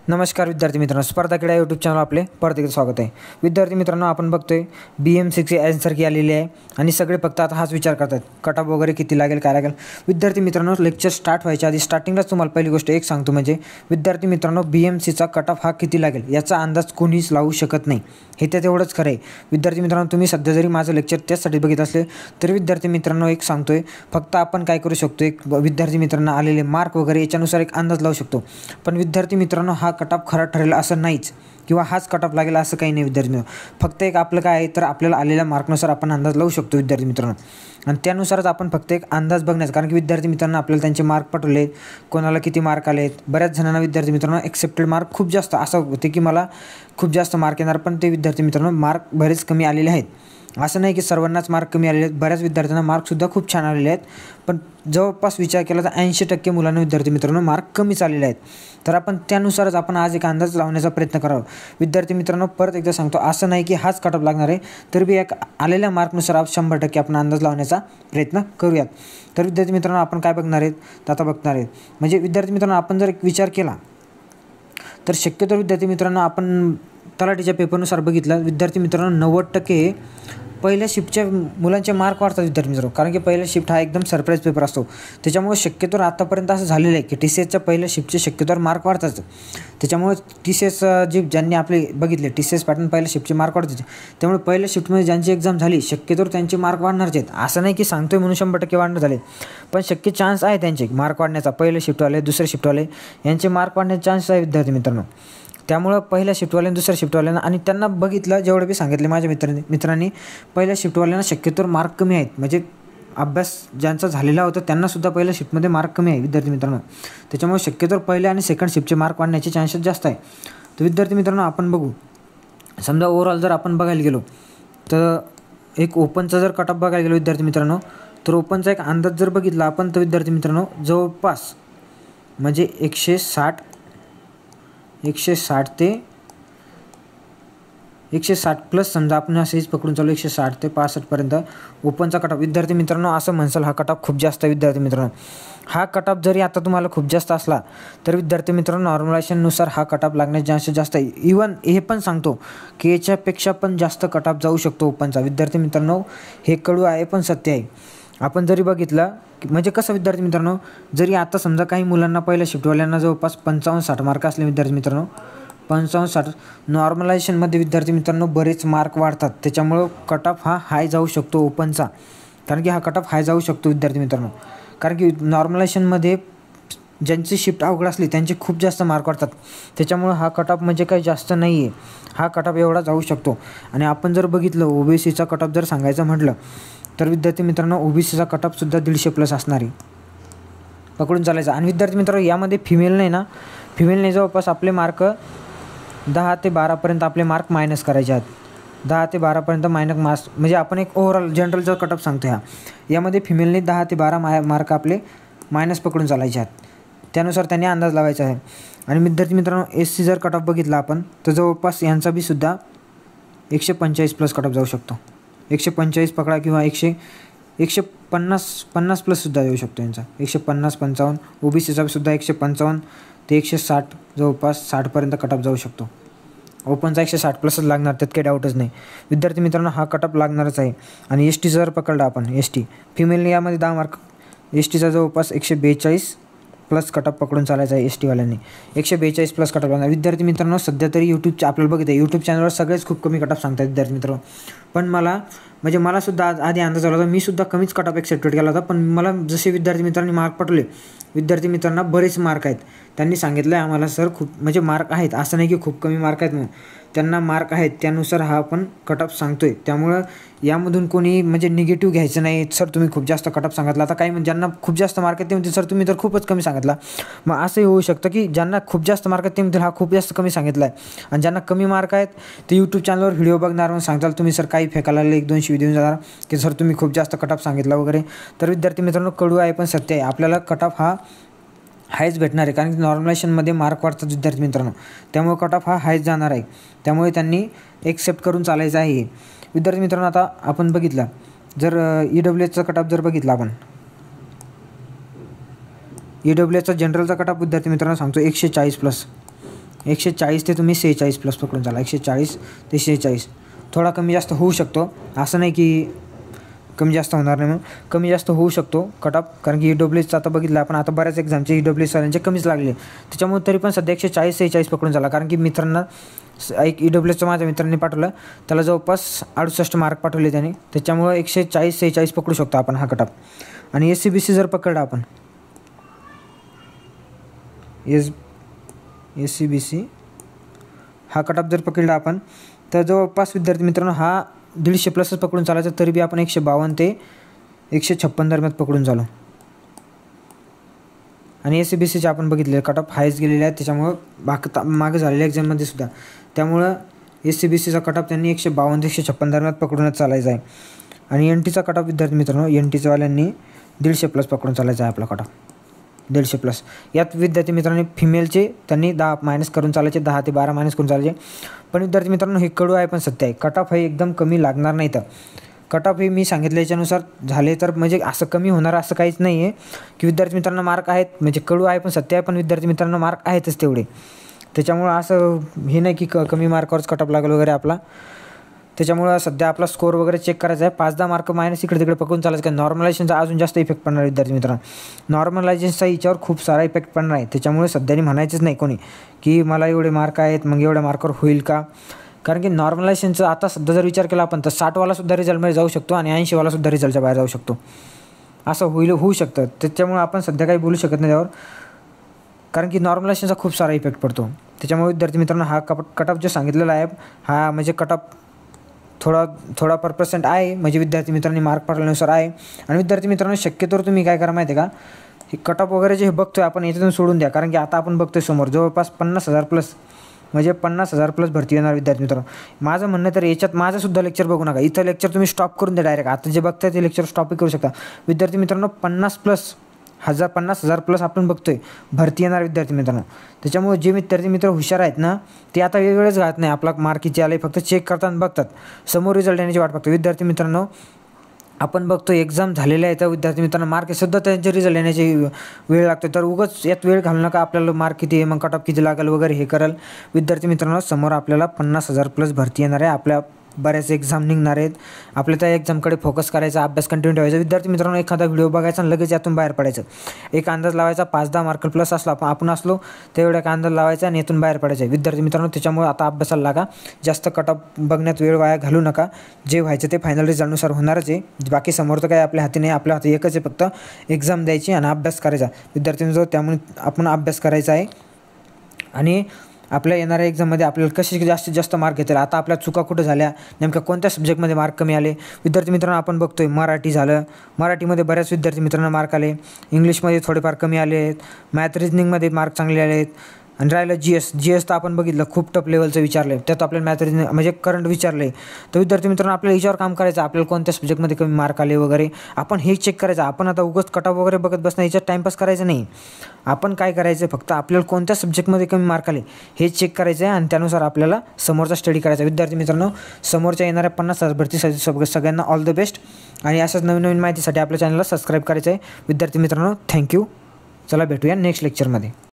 नमस्कार विद्यार्थी मित्रांनो, स्पर्धा क्रीडा यूट्यूब चॅनल आपले परत एकदा स्वागत आहे. विद्यार्थी मित्रांनो, आपण बघतोय BM6 आन्सर की आलेली आहे आणि सगळे फक्त आता हाच विचार करतात कट ऑफ वगैरे किती लागेल काय लागेल. विद्यार्थी मित्रांनो, लेक्चर स्टार्ट व्हायच्या आधी स्टार्टिंगलाच तुम्हाला पहिली गोष्ट एक सांगतो, म्हणजे विद्यार्थी मित्रांनो BM6चा कट ऑफ हा किती लागेल याचा अंदाज कोणीच लावू शकत नाही. हे तर तेवढंच खरं आहे. विद्यार्थी मित्रांनो, तुम्ही सध्या जरी माझं लेक्चर त्याचसाठी बघित असले तरी विद्यार्थी मित्रांनो एक सांगतोय, फक्त आपण काय करू शकतो, एक विद्यार्थी मित्रांना आलेले मार्क वगैरे याच्यानुसार एक अंदाज लावू शकतो. पण विद्यार्थी मित्रांनो, हा कट ऑफ खरा ठरेल असं नाहीच, किंवा हाच कट ऑफ लागेल असं काही नाही विद्यार्थी मित्रांनो. फक्त एक आपलं काय आहे तर आपल्याला आलेल्या मार्कनुसार आपण अंदाज लावू शकतो विद्यार्थी मित्रांनो, आणि त्यानुसारच आपण फक्त एक अंदाज बघण्याचा. कारण की विद्यार्थी मित्रांनो आपल्याला त्यांचे मार्क पाठवले, कोणाला किती मार्क आले आहेत. बऱ्याच जणांना विद्यार्थी मित्रांनो एक्सेप्टेड मार्क खूप जास्त असं होते की मला खूप जास्त मार्क येणार, पण ते विद्यार्थी मित्रांनो मार्क बरेच कमी आलेले आहेत. असं नाही की सर्वांनाच मार्क कमी आलेले आहेत, बऱ्याच विद्यार्थ्यांना मार्कसुद्धा खूप छान आलेले आहेत. पण जवळपास विचार केला तर 80% मुलांना विद्यार्थी मित्रांनो मार्क कमीच आलेले आहेत. तर आपण त्यानुसारच आपण आज एक अंदाज लावण्याचा प्रयत्न करावा. विद्यार्थी मित्रांनो, परत एकदा सांगतो, असं नाही की हाच कट ऑफ लागणार आहे, तर बी एक आलेल्या मार्कनुसार 100% आपण अंदाज लावण्याचा प्रयत्न करूयात. तर विद्यार्थी मित्रांनो, आपण काय बघणार आहेत तर आता बघणार आहेत, म्हणजे विद्यार्थी मित्रांनो आपण जर एक विचार केला तर शक्यतो विद्यार्थी मित्रांनो आपण तलाठीच्या पेपरनुसार बघितलं, विद्यार्थी मित्रांनो 90% पहिल्या शिफ्टच्या मुलांचे मार्क वाढतात विद्यार्थी मित्रांनो. कारण की पहिला शिफ्ट हा एकदम सरप्राईज पेपर असतो, त्याच्यामुळे शक्यतोवर आतापर्यंत असं झालेलं आहे की TCSच्या पहिल्या शिफ्टचे शक्यतोवर मार्क वाढतात. त्याच्यामुळे TCS जे ज्यांनी आपले बघितले TCS पॅटर्न पहिल्या शिफ्टचे मार्क वाढतात, त्यामुळे पहिल्या शिफ्टमध्ये ज्यांची एक्झाम झाली शक्यतोवर त्यांचे मार्क वाढणारच आहेत. असं नाही की सांगतोय म्हणून 100% वाढणार झाले, पण शक्य चान्स आहे त्यांचे मार्क वाढण्याचा. पहिल्या शिफ्टवाले दुसऱ्या शिफ्टवाले यांचे मार्क वाढण्याचे चान्स आहे विद्यार्थी मित्रांनो. त्यामुळं पहिल्या शिफ्टवाल्यांना दुसऱ्या शिफ्टवाल्यांना, आणि त्यांना बघितलं जेवढे बी सांगितले माझ्या मित्रांनी पहिल्या शिफ्टवाल्यांना शक्यतोवर मार्क कमी आहेत, म्हणजे अभ्यास ज्यांचा झालेला होता त्यांनासुद्धा पहिल्या शिफ्टमध्ये मार्क कमी आहे विद्यार्थी मित्रांनो. त्याच्यामुळे शक्यतोवर पहिल्या आणि सेकंड शिफ्टचे मार्क वाढण्याचे चान्सेस जास्त आहे. तर विद्यार्थी मित्रांनो आपण बघू, समजा ओव्हरऑल जर आपण बघायला गेलो तर एक ओपनचा जर कट ऑफ बघायला गेलो विद्यार्थी मित्रांनो, तर ओपनचा एक अंदाज जर बघितला आपण तर विद्यार्थी मित्रांनो जवळपास म्हणजे 160 ते 160 प्लस, समजा आपण असेच पकडून चालू 160 ते 65पर्यंत ओपनचा कट ऑफ. विद्यार्थी मित्रांनो असं म्हणसाल हा कट ऑफ खूप जास्त आहे विद्यार्थी मित्रांनो. हा कट ऑफ जरी आता तुम्हाला खूप जास्त असला तर विद्यार्थी मित्रांनो नॉर्मलायझेशननुसार हा कट ऑफ लागण्याचे चान्सेस जास्त आहे. इवन हे पण सांगतो की याच्यापेक्षा पण जास्त कट ऑफ जाऊ शकतो ओपनचा. विद्यार्थी मित्रांनो हे कडू आहे पण सत्य आहे. आपण जरी बघितलं म्हणजे कसं विद्यार्थी मित्रांनो, जरी आता समजा काही मुलांना पहिल्या शिफ्टवाल्यांना जवळपास 55-60 मार्क असले विद्यार्थी मित्रांनो, 55-60 नॉर्मलायझेशनमध्ये विद्यार्थी मित्रांनो बरेच मार्क वाढतात. त्याच्यामुळं कट ऑफ हा हाय जाऊ शकतो ओपनचा. कारण की हा कट ऑफ हाय जाऊ शकतो विद्यार्थी मित्रांनो, कारण की नॉर्मलायझेशनमध्ये ज्यांची शिफ्ट अवघड असली त्यांचे खूप जास्त मार्क वाढतात. त्याच्यामुळं हा कट ऑफ म्हणजे काही जास्त नाही आहे, हा कट ऑफ एवढा जाऊ शकतो. आणि आपण जर बघितलं OBCचा कट ऑफ जर सांगायचं म्हटलं तर विद्यार्थी मित्रांनो OBCचा कट ऑफसुद्धा 150+ असणार आहे, पकडून चालायचा. आणि विद्यार्थी मित्रांनो यामध्ये फिमेलने जवळपास आपले मार्क 10 ते 12पर्यंत आपले मार्क मायनस करायचे आहेत. 10 ते 12पर्यंत मार्क्स म्हणजे आपण एक ओव्हरऑल जनरलचा कट ऑफ सांगतो. यामध्ये फिमेलने 10 ते 12 मार्क आपले मायनस पकडून चालायचे आहेत, त्यानुसार त्यांनी अंदाज लावायचा आहे. आणि विद्यार्थी मित्रांनो SC जर कट ऑफ बघितला आपण तर जवळपास यांचा बी सुद्धा 145+ कट ऑफ जाऊ शकतो. 145 पकडा किंवा 150+ येऊ शकतो यांचा, 150-55. OBCचा सुद्धा 155 ते 160 जवळपास 60पर्यंत कट ऑफ जाऊ शकतो. ओपनचा 160+ लागणार, त्यात काही डाऊटच नाही विद्यार्थी मित्रांनो. हा कट ऑफ लागणारच आहे. आणि ST जर पकडला आपण ST फिमेलने यामध्ये 10 मार्क, STचा जवळपास 142+ कट ऑफ पकडून चालायचा आहे. STवाल्यांनी 142+ कट ऑफ लागणार. विद्यार्थी मित्रांनो सध्या तरी आपल्याला बघित आहे यूट्यूब चॅनलवर सगळेच खूप कमी कट ऑफ सांगतात विद्यार्थी मित्रांनो. पण मला सुद्धा आधी अंदाज आला होता, मी सुद्धा कमीच कट ऑफ एक्सेप्टेड केला होता. पण मला जसे विद्यार्थी मित्रांनी मार्क पाठवले, विद्यार्थी मित्रांना बरेच मार्क आहेत, त्यांनी सांगितलं आहे आम्हाला सर खूप म्हणजे मार्क आहेत, असं नाही की खूप कमी मार्क आहेत म्हणून, त्यांना मार्क आहेत त्यानुसार हा आपण कट ऑफ सांगतो आहे. त्यामुळं यामधून कोणी म्हणजे निगेटिव्ह घ्यायचं नाही, सर तुम्ही खूप जास्त कट ऑफ सांगितला. आता काही ज्यांना खूप जास्त मार्क आहेत ते म्हणतील सर तुम्ही तर खूपच कमी सांगितला. मग असंही होऊ शकतं की ज्यांना खूप जास्त मार्क आहेत ते म्हणतील हा खूप जास्त कमी सांगितला आहे, आणि ज्यांना कमी मार्क आहेत ते यूट्यूब चॅनलवर व्हिडिओ बघणार म्हणून सांगताल तुम्ही सर काही फेकायला लागले 1-2 शिवी देऊन जाणार की सर तुम्ही खूप जास्त कट ऑफ सांगितला वगैरे. तर विद्यार्थी मित्रांनो कडू आहे पण सत्य आहे, आपल्याला कट ऑफ हा हायच भेटणार आहे. कारण की नॉर्मलायझेशनमध्ये मार्क वाढतात विद्यार्थी मित्रांनो, त्यामुळे कट ऑफ हा हायच जाणार आहे. त्यामुळे त्यांनी एक्सेप्ट करून चालायचं आहे. विद्यार्थी मित्रांनो आता आपण बघितलं जर EWSचा कट ऑफ जर बघितला आपण, EWSचा जनरलचा कट ऑफ विद्यार्थी मित्रांनो सांगतो 140+. 140 ते तुम्ही 46 प्लस पकडून चाला. 140 ते 46 थोडा कमी जास्त होऊ शकतो, असं नाही की कमी जास्त होणार नाही. मग कमी जास्त होऊ शकतो कट ऑफ, कारण की EWSचं आता बघितलं आपण, आता बऱ्याच एक्झामचे EWS वाल्यांचे कमीच लागले. त्याच्यामुळे तरी पण सध्या 140-46 पकडून झाला. कारण की मित्रांना एक EWSचं माझ्या मित्रांनी पाठवलं, त्याला जवळपास 68 मार्क पाठवले त्याने. त्याच्यामुळं 140-46 पकडू शकतो आपण हा कट ऑफ. आणि SCBC जर पकडला आपण, SCBC हा कट ऑफ जर पकडला आपण, तर जवळपास विद्यार्थी मित्रांनो हा 150 प्लसच पकडून चालायचं. तरी बी आपण 152 ते 156 दरम्यान पकडून चालू. आणि SCBCचे आपण बघितले कट ऑफ हायच गेलेले आहेत, त्याच्यामुळं मागं झालेल्या एक्झाममध्ये सुद्धा. त्यामुळं SCBCचा कट ऑफ त्यांनी 152 ते 156 दरम्यान पकडूनच चालायचा आहे. आणि NTचा कट ऑफ विद्यार्थी मित्रांनो, NTच्या वाल्यांनी 150 प्लस पकडून चालायचा आहे आपला कट ऑफ, 150 प्लस. यात विद्यार्थी मित्रांनी फिमेलचे त्यांनी 10 मायनस करून चालायचे, 10 ते 12 मायनस करून चालायचे. पण विद्यार्थी मित्रांनो हे कडू आहे पण सत्य आहे. कट ऑफ हे एकदम कमी लागणार नाही. तर कट ऑफ हे मी सांगितलं याच्यानुसार झाले तर म्हणजे असं कमी होणार असं काहीच नाही आहे की विद्यार्थी मित्रांनो मार्क आहेत, म्हणजे कडू आहे पण सत्य आहे, पण विद्यार्थी मित्रांनो मार्क आहेतच तेवढे. त्याच्यामुळं असं हे नाही की कमी मार्कावरच कट ऑफ लागेल वगैरे आपला. त्याच्यामुळं सध्या आपला स्कोअर वगैरे चेक करायचा आहे. 5-10 मार्क मायनस इकडे तिकडे पकडून चालायचं. काय नॉर्मलायझेशनचा अजून जास्त इफेक्ट पडणार विद्यार्थी मित्रांनो. नॉर्मलायझेशनचा याच्यावर खूप सारा इफेक्ट पडणार आहे. त्याच्यामुळे सध्याने म्हणायचंच नाही कोणी की मला एवढे मार्क आहेत मग एवढ्या मार्कावर होईल का. कारण की नॉर्मलायझेशनचा आता सध्या जर विचार केला आपण तर 60वालासुद्धा रिझल्टमध्ये जाऊ शकतो आणि 80वालासुद्धा रिझल्टच्या बाहेर जाऊ शकतो. असं होऊ शकतं. त्याच्यामुळे आपण सध्या काही बोलू शकत नाही त्यावर, कारण की नॉर्मलायझेशनचा खूप सारा इफेक्ट पडतो. त्याच्यामुळे विद्यार्थी मित्रांनो हा कट ऑफ जो सांगितलेला आहे हा म्हणजे कट ऑफ थोडा पर पर्सेंट आहे, म्हणजे विद्यार्थी मित्रांनी मार्क पाठवल्यानुसार आहे. आणि विद्यार्थी मित्रांनो शक्यतोवर तुम्ही काय करा माहिती आहे का, हे कट ऑफ वगैरे जे बघतोय आपण याच्यातून सोडून द्या. कारण की आता आपण बघतोय समोर जवळपास 50,000 प्लस, म्हणजे 50,000 प्लस भरती येणार विद्यार्थी मित्रांनो. माझं म्हणणं तर याच्यात माझंसुद्धा लेक्चर बघू नका. इथं लेक्चर तुम्ही स्टॉप करून द्या डायरेक्ट. आता जे बघताय ते लेक्चर स्टॉपही करू शकता. विद्यार्थी मित्रांनो 50,000 प्लस आपण बघतोय भरती येणार विद्यार्थी मित्रांनो. त्याच्यामुळे जे विद्यार्थी मित्र हुशार आहेत ना ते आता वेगवेगळेच घालत नाही, आपला मार्क किती आले फक्त चेक करताना बघतात, समोर रिझल्ट येण्याची वाट बघतो. विद्यार्थी मित्रांनो आपण बघतो एक्झाम झालेल्या आहेत विद्यार्थी मित्रांनो मार्कसुद्धा त्यांचे रिझल्ट येण्याची वेळ लागतो. तर उगाच यात वेळ घालू नका. आपल्याला मार्क किती आहे मग कट ऑफ किती लागेल वगैरे हे करेल. विद्यार्थी मित्रांनो समोर आपल्याला 50,000 प्लस भरती येणार आहे. आपल्या बऱ्याच एक्झाम निघणार आहेत. आपल्या त्या एक्झामकडे फोकस करायचा, अभ्यास कंटिन्यू ठेवायचा. विद्यार्थी मित्रांनो एखादा व्हिडिओ बघायचा आणि लगेच यातून बाहेर पडायचं. एक अंदाज लावायचा 5-10 मार्क प्लस असला आपण असलो तेवढ्या का अंदाज लावायचा आणि यातून बाहेर पडायचं. विद्यार्थी मित्रांनो त्याच्यामुळे आता अभ्यासाला लागा. जास्त कट ऑफ बघण्यात वेळ वाया घालू नका. जे व्हायचं ते फायनल रिझल्टनुसार होणारच आहे. बाकी समोर तर काय आपल्या हाती नाही. आपल्या हाती एकच आहे फक्त एक्झाम द्यायची आणि अभ्यास करायचा विद्यार्थ्यांचा. त्यामुळे आपण अभ्यास करायचा आहे आणि आपल्या येणाऱ्या एक्झाममध्ये आपल्याला कसे जास्तीत जास्त मार्क घेतील. आता आपल्या चुका कुठं झाल्या, नेमक्या कोणत्या सब्जेक्टमध्ये मार्क कमी आले. विद्यार्थी मित्रांनो आपण बघतोय मराठी झालं, मराठीमध्ये बऱ्याच विद्यार्थी मित्रांना मार्क आले, इंग्लिशमध्ये थोडेफार कमी आले आहेत, मॅथ रिजनिंगमध्ये मार्क चांगले आले आहेत. आणि राहिलं GS तर आपण बघितलं खूप टफ लेवलचं विचारलं आहे. त्यात आपल्याला मॅथ रिजनिंग म्हणजे करंट विचारलं आहे. तर विद्यार्थी मित्रांनो आपल्याला याच्यावर काम करायचं. आपल्याला कोणत्या सब्जेक्टमध्ये कमी मार्क आले वगैरे आपण हे चेक करायचं. आपण आता उगाच कट ऑफ वगैरे बघत बसणं, याच्यात टाईमपास करायचं नाही. आपण काय करायचं फक्त आपल्याला कोणत्या सब्जेक्टमध्ये कमी मार्क आले हे चेक करायचं आहे आणि त्यानुसार आपल्याला समोरचा स्टडी करायचा. विद्यार्थी मित्रांनो समोरच्या येणाऱ्या 50,000 भरतीसाठी सगळ्यांना ऑल द बेस्ट. आणि अशाच नवीन माहितीसाठी आपल्या चॅनलला सबस्क्राईब करायचं आहे. विद्यार्थी मित्रांनो थँक्यू. चला भेटूया नेक्स्ट लेक्चरमध्ये.